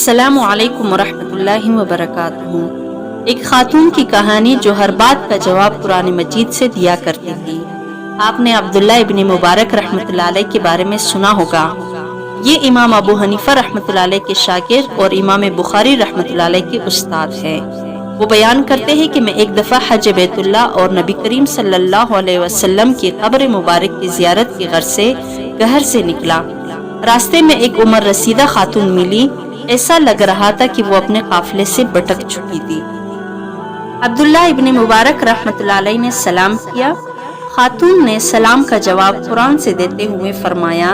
السلام علیکم ورحمۃ اللہ وبرکاتہ۔ ایک خاتون کی کہانی جو ہر بات کا جواب قرآن مجید سے دیا کرتی تھی۔ آپ نے عبداللہ ابن مبارک رحمۃ اللہ علیہ کے بارے میں سنا ہوگا۔ یہ امام ابو حنیفہ رحمۃ اللہ علیہ کے شاگرد اور امام بخاری رحمۃ اللہ علیہ کے استاد ہیں۔ وہ بیان کرتے ہیں کہ میں ایک دفعہ حج بیت اللہ اور نبی کریم صلی اللہ علیہ وسلم کی قبر مبارک کی زیارت کی غرض سے گھر سے نکلا۔ راستے میں ایک عمر رسیدہ خاتون ملی۔ ایسا لگ رہا تھا کہ وہ اپنے قافلے سے بھٹک چکی تھی۔ عبداللہ ابن مبارک رحمۃ اللہ علیہ نے سلام کیا۔ خاتون نے سلام کا جواب قرآن سے دیتے ہوئے فرمایا،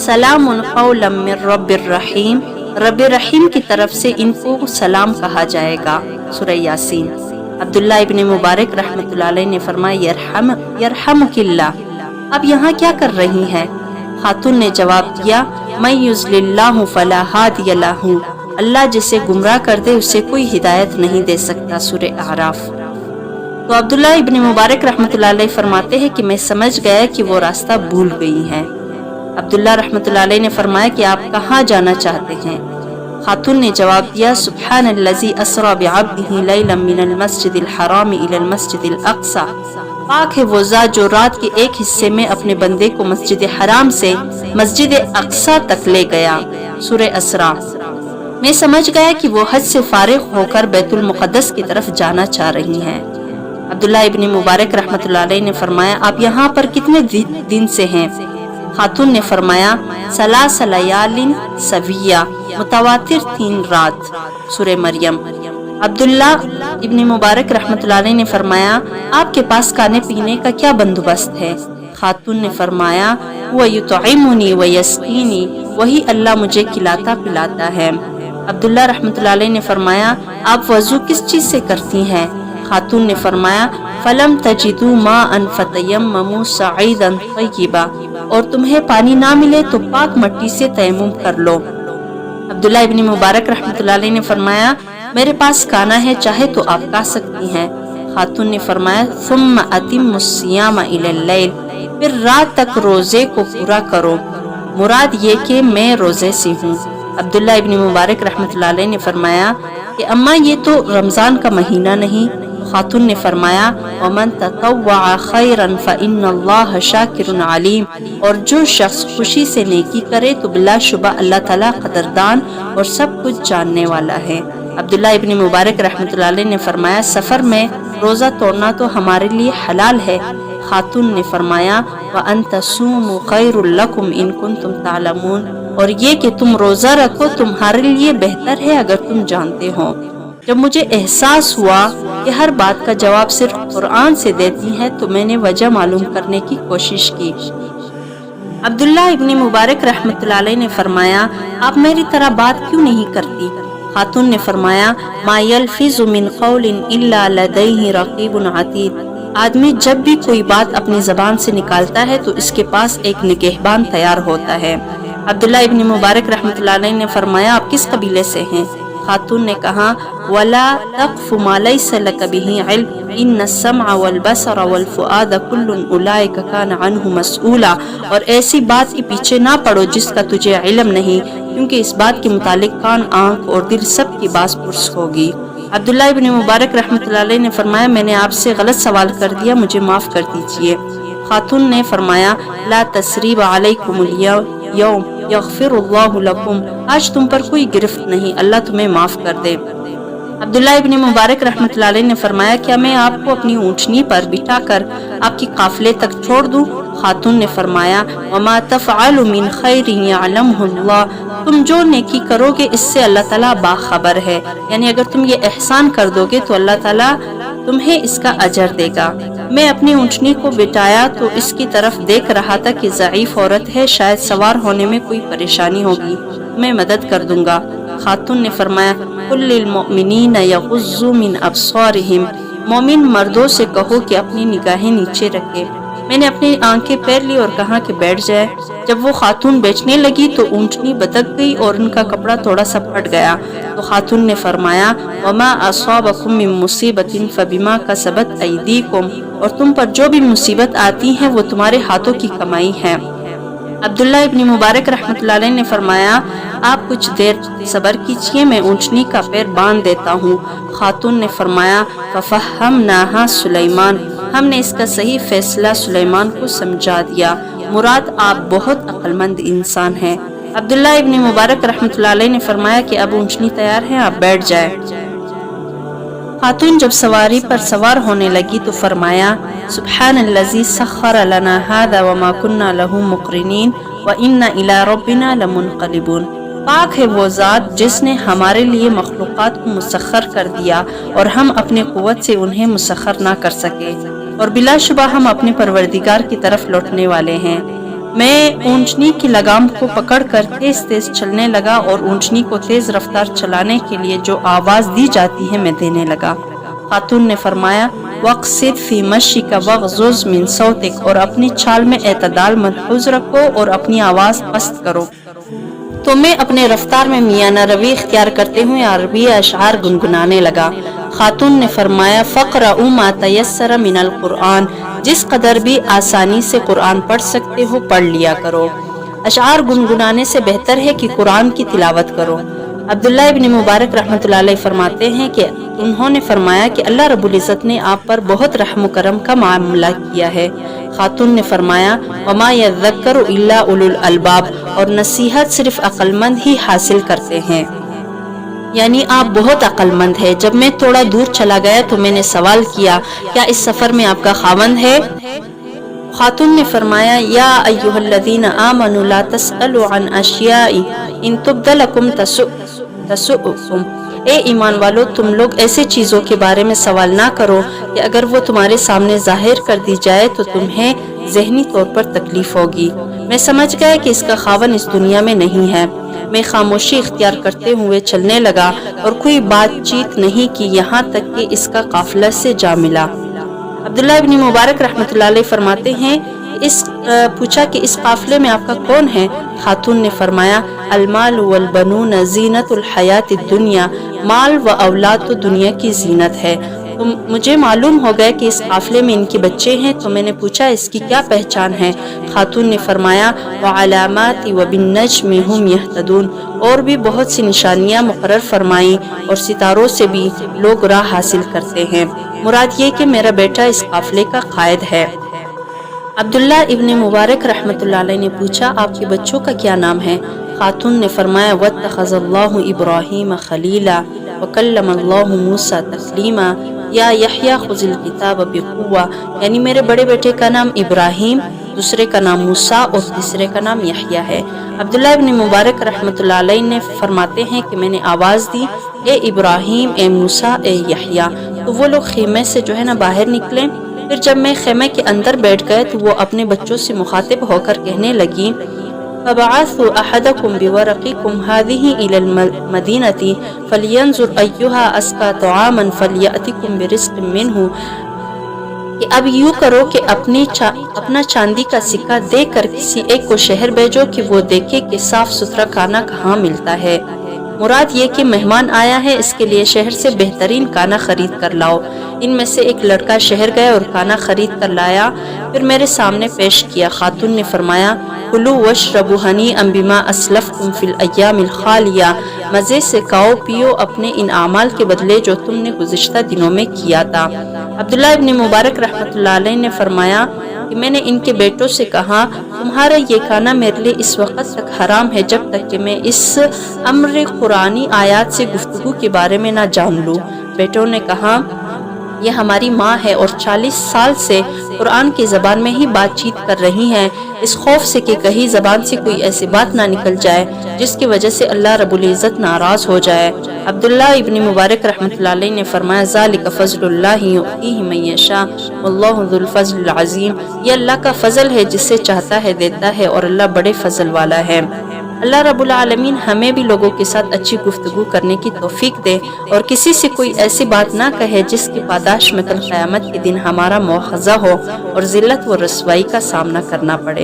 سلام قولا من رب الرحیم، رب رحیم کی طرف سے ان کو سلام کہا جائے گا، سورہ یاسین۔ عبداللہ ابن مبارک رحمۃ اللہ علیہ نے فرمایا، یرحمک اللہ، اب یہاں کیا کر رہی ہیں؟ خاتون نے جواب دیا، من یضلل اللہ فلا ہادی لہ، اللہ جسے گمراہ کر دے اسے کوئی ہدایت نہیں دے سکتا، سورہ اعراف۔ تو عبداللہ ابن مبارک رحمۃ اللہ علیہ فرماتے ہیں کہ میں سمجھ گیا کہ وہ راستہ بھول گئی ہیں۔ عبداللہ رحمۃ اللہ علیہ نے فرمایا کہ آپ کہاں جانا چاہتے ہیں؟ خاتون نے جواب دیا، سبحان الذی اسری بعبدہ لیلا من المسجد الحرام الی المسجد الاقصی، پاک ہے وہ ذات جو رات کے ایک حصے میں اپنے بندے کو مسجد حرام سے مسجد اقصی تک لے گیا، سورہ اسراء۔ میں سمجھ گیا کہ وہ حج سے فارغ ہو کر بیت المقدس کی طرف جانا چاہ رہی ہیں۔ عبداللہ ابن مبارک رحمۃ اللہ علیہ نے فرمایا، آپ یہاں پر کتنے دن سے ہیں؟ خاتون نے فرمایا، ثلاث لیال سویہ، متواتر 3 رات، سورہ مریم۔ عبداللہ ابن مبارک رحمۃ اللہ علیہ نے فرمایا، آپ کے پاس کھانے پینے کا کیا بندوبست ہے؟ خاتون نے فرمایا، وَيُطْعِمُنِي وَيَسْقِينِي، وہی اللہ مجھے کھلاتا پلاتا ہے۔ عبداللہ رحمۃ اللہ علیہ نے فرمایا، آپ وضو کس چیز سے کرتی ہیں؟ خاتون نے فرمایا، فَلَمْ تَجِدُوا مَاءً فَتَيَمَّمُوا صَعِيدًا طَيِّبًا، اور تمہیں پانی نہ ملے تو پاک مٹی سے تیمم کر لو۔ عبداللہ ابن مبارک رحمۃ اللہ علیہ نے فرمایا، میرے پاس کھانا ہے، چاہے تو آپ کھا سکتی ہیں۔ خاتون نے فرمایا، ثم اتم الصیام الی اللیل، پھر رات تک روزے کو پورا کرو، مراد یہ کہ میں روزے سے ہوں۔ عبداللہ ابن مبارک رحمۃ اللہ علیہ نے فرمایا کہ اماں یہ تو رمضان کا مہینہ نہیں؟ خاتون نے فرمایا، ومن تطوع خیرا فإن اللہ شاکر علیم، اور جو شخص خوشی سے نیکی کرے تو بلا شبہ اللہ تعالیٰ قدردان اور سب کچھ جاننے والا ہے۔ عبداللہ ابن مبارک رحمۃ اللہ علیہ نے فرمایا، سفر میں روزہ توڑنا تو ہمارے لیے حلال ہے۔ خاتون نے فرمایا، وَأَن تَصُومُوا خَيْرٌ لَكُمْ إِن كُنتُمْ تَعْلَمُونَ، اور یہ کہ تم روزہ رکھو تمہارے لیے بہتر ہے اگر تم جانتے ہو۔ جب مجھے احساس ہوا کہ ہر بات کا جواب صرف قرآن سے دیتی ہے تو میں نے وجہ معلوم کرنے کی کوشش کی۔ عبداللہ ابن مبارک رحمۃ اللہ علیہ نے فرمایا، آپ میری طرح بات کیوں نہیں کرتی؟ خاتون نے فرمایا، ما یلفظ من قول الا لدیہ رقیب عتید، آدمی جب بھی کوئی بات اپنی زبان سے نکالتا ہے تو اس کے پاس ایک نگہبان تیار ہوتا ہے۔ عبداللہ ابن مبارک رحمۃ اللہ علیہ نے فرمایا، آپ کس قبیلے سے ہیں؟ خاتون نے کہا، ولا تقف ما لیس لک بہ علم ان السمع والبصر والفؤاد کل اولئک کان عنہ مسئولا، اور ایسی بات کے پیچھے نہ پڑو جس کا تجھے علم نہیں، کیونکہ اس بات کے متعلق کان، آنکھ اور دل سب کی باز پرس ہوگی۔ عبداللہ ابن مبارک رحمۃ اللہ علیہ نے فرمایا، میں نے آپ سے غلط سوال کر دیا، مجھے معاف کر دیجیے۔ خاتون نے فرمایا، لا تثریب علیکم اليوم یغفر اللہ لکم، آج تم پر کوئی گرفت نہیں، اللہ تمہیں معاف کر دے۔ عبداللہ ابن مبارک رحمۃ اللہ علیہ نے فرمایا، کیا میں آپ کو اپنی اونٹنی پر بٹھا کر آپ کی قافلے تک چھوڑ دوں؟ خاتون نے فرمایا، وما تفعل من خیر یعلمہ اللہ، تم جو نیکی کرو گے اس سے اللہ تعالیٰ باخبر ہے، یعنی اگر تم یہ احسان کر دو گے تو اللہ تعالیٰ تمہیں اس کا اجر دے گا۔ میں اپنی اونٹنی کو بٹھایا تو اس کی طرف دیکھ رہا تھا کہ ضعیف عورت ہے، شاید سوار ہونے میں کوئی پریشانی ہوگی، میں مدد کر دوں گا۔ خاتون نے فرمایا، قل للمؤمنین یغضوا من ابصارہم، مومن مردوں سے کہو کہ اپنی نگاہیں نیچے رکھے۔ میں نے اپنی آنکھیں پھیر لی اور کہا کہ بیٹھ جائے۔ جب وہ خاتون بیچنے لگی تو اونٹنی بتک گئی اور ان کا کپڑا تھوڑا سا پھٹ گیا، تو خاتون نے فرمایا، وما اصابکم من مصیبت فبما کسبت ایدیکم، اور تم پر جو بھی مصیبت آتی ہیں وہ تمہارے ہاتھوں کی کمائی ہے۔ عبداللہ ابن مبارک رحمۃ اللہ علیہ نے فرمایا، آپ کچھ دیر صبر کیجیے، میں اونٹنی کا پیر باندھ دیتا ہوں۔ خاتون نے فرمایا ففہمناہا سلیمان، ہم نے اس کا صحیح فیصلہ سلیمان کو سمجھا دیا، مراد آپ بہت عقل مند انسان ہیں۔ عبداللہ ابن مبارک رحمۃ اللہ علیہ نے فرمایا کہ اب اونٹنی تیار ہے، آپ بیٹھ جائیں۔ خاتون جب سواری پر سوار ہونے لگی تو فرمایا سبحان الذی سخر لنا ھذا وما كنا له مقرنین وإنا إلی ربنا لمنقلبون، پاک ہے وہ ذات جس نے ہمارے لیے مخلوقات کو مسخر کر دیا اور ہم اپنے قوت سے انہیں مسخر نہ کر سکے، اور بلا شبہ ہم اپنے پروردگار کی طرف لوٹنے والے ہیں۔ میں اونٹنی کی لگام کو پکڑ کر تیز تیز چلنے لگا اور اونٹنی کو تیز رفتار چلانے کے لیے جو آواز دی جاتی ہے میں دینے لگا۔ خاتون نے فرمایا وَاقْصِدْ فِي مَشِّكَ وَاغْضُضْ مِنْ صَوْتِكَ، اور اپنی چال میں اعتدال ملحوظ رکھو اور اپنی آواز پست کرو۔ تو میں اپنے رفتار میں میانہ روی اختیار کرتے ہوئے عربی اشعار گنگنانے لگا۔ خاتون نے فرمایا فَاقْرَؤْا مَا تَيَسَّرَ مِنَ الْقُرْآنِ، جس قدر بھی آسانی سے قرآن پڑھ سکتے ہو پڑھ لیا کرو، اشعار گنگنانے سے بہتر ہے کہ قرآن کی تلاوت کرو۔ عبداللہ ابن مبارک رحمۃ اللہ علیہ فرماتے ہیں کہ انہوں نے فرمایا کہ اللہ رب العزت نے آپ پر بہت رحم و کرم کا معاملہ کیا ہے۔ خاتون نے فرمایا وما یذکر الا اولو الالباب، اور نصیحت صرف عقل مند ہی حاصل کرتے ہیں، یعنی آپ بہت عقل مند ہے۔ جب میں تھوڑا دور چلا گیا تو میں نے سوال کیا کیا اس سفر میں آپ کا خاوند ہے؟ خاتون نے فرمایا یا ایھا الذین آمنوا لا تسألوا عن اشیاء ان تبد لکم تسؤکم، اے ایمان والو تم لوگ ایسے چیزوں کے بارے میں سوال نہ کرو کہ اگر وہ تمہارے سامنے ظاہر کر دی جائے تو تمہیں ذہنی طور پر تکلیف ہوگی۔ میں سمجھ گیا کہ اس کا خاوند اس دنیا میں نہیں ہے۔ میں خاموشی اختیار کرتے ہوئے چلنے لگا اور کوئی بات چیت نہیں کی یہاں تک کہ اس کا قافلہ سے جا ملا۔ عبداللہ ابن مبارک رحمۃ اللہ علیہ فرماتے ہیں پوچھا کہ اس قافلے میں آپ کا کون ہے؟ خاتون نے فرمایا المال والبنون زینت الحیات الدنیا، مال و اولاد تو دنیا کی زینت ہے۔ تو مجھے معلوم ہو گیا کہ اس قافلے میں ان کے بچے ہیں، تو میں نے پوچھا اس کی کیا پہچان ہے؟ خاتون نے فرمایا وعلامات وبالنجم هم یہتدون، اور بھی بہت سی نشانیاں مقرر فرمائیں اور ستاروں سے بھی لوگ راہ حاصل کرتے ہیں، مراد یہ کہ میرا بیٹا اس قافلے کا قائد ہے۔ عبداللہ ابن مبارک رحمۃ اللہ علیہ نے پوچھا آپ کے بچوں کا کیا نام ہے؟ خاتون نے فرمایا واتخذ اللہ ابراہیم خلیلا وکلم اللہ موسیٰ تکلیما یا یحییٰ خذ الکتاب بقوہ، یعنی میرے بڑے بیٹے کا نام ابراہیم، دوسرے کا نام موسیٰ اور تیسرے کا نام یحییٰ ہے۔ عبداللہ ابن مبارک رحمۃ اللہ علیہ نے فرماتے ہیں کہ میں نے آواز دی اے ابراہیم، اے موسیٰ، اے یحییٰ، تو وہ لوگ خیمے سے جو ہے نا باہر نکلے۔ پھر جب میں خیمے کے اندر بیٹھ گئے تو وہ اپنے بچوں سے مخاطب ہو کر کہنے لگی فَبَعَثُوا أَحَدَكُمْ بِوَرَقِكُمْ هَذِهِ إِلَى الْمَدِينَةِ فَلْيَنْظُرْ أَيُّهَا أَزْكَىٰ طَعَامًا فَلْيَأْتِكُمْ بِرِزْقٍ مِّنْهُ، کہ اب یوں کرو کہ اپنا چاندی کا سکہ دے کر کسی ایک کو شہر بھیجو کہ وہ دیکھے کہ صاف ستھرا کھانا کہاں ملتا ہے، مراد یہ کہ مہمان آیا ہے اس کے لیے شہر سے بہترین کھانا خرید کر لاؤ۔ ان میں سے ایک لڑکا شہر گیا اور کھانا خرید کر لایا، پھر میرے سامنے پیش کیا۔ خاتون نے فرمایا کلوا واشربوا ہنیئا بما اسلفتم فی الایام الخالیہ، مزے سے کھاؤ پیو اپنے ان اعمال کے بدلے جو تم نے گزشتہ دنوں میں کیا تھا۔ عبداللہ ابن مبارک رحمۃ اللہ علیہ نے فرمایا کہ میں نے ان کے بیٹوں سے کہا تمہارا یہ کھانا میرے لیے اس وقت تک حرام ہے جب تک کہ میں اس امر قرآنی آیات سے گفتگو کے بارے میں نہ جان لوں۔ بیٹوں نے کہا یہ ہماری ماں ہے اور 40 سال سے قرآن کی زبان میں ہی بات چیت کر رہی ہیں، اس خوف سے کہ کہیں زبان سے کوئی ایسی بات نہ نکل جائے جس کی وجہ سے اللہ رب العزت ناراض ہو جائے۔ عبداللہ ابن مبارک رحمۃ اللہ علیہ نے فرمایا ذالک فضل اللہ یؤتیہ من یشاء واللہ ذو الفضل العظیم، یہ اللہ کا فضل ہے جس سے چاہتا ہے دیتا ہے اور اللہ بڑے فضل والا ہے۔ اللہ رب العالمین ہمیں بھی لوگوں کے ساتھ اچھی گفتگو کرنے کی توفیق دے اور کسی سے کوئی ایسی بات نہ کہے جس کی پاداش میں کل قیامت کے دن ہمارا مواخذہ ہو اور ذلت و رسوائی کا سامنا کرنا پڑے۔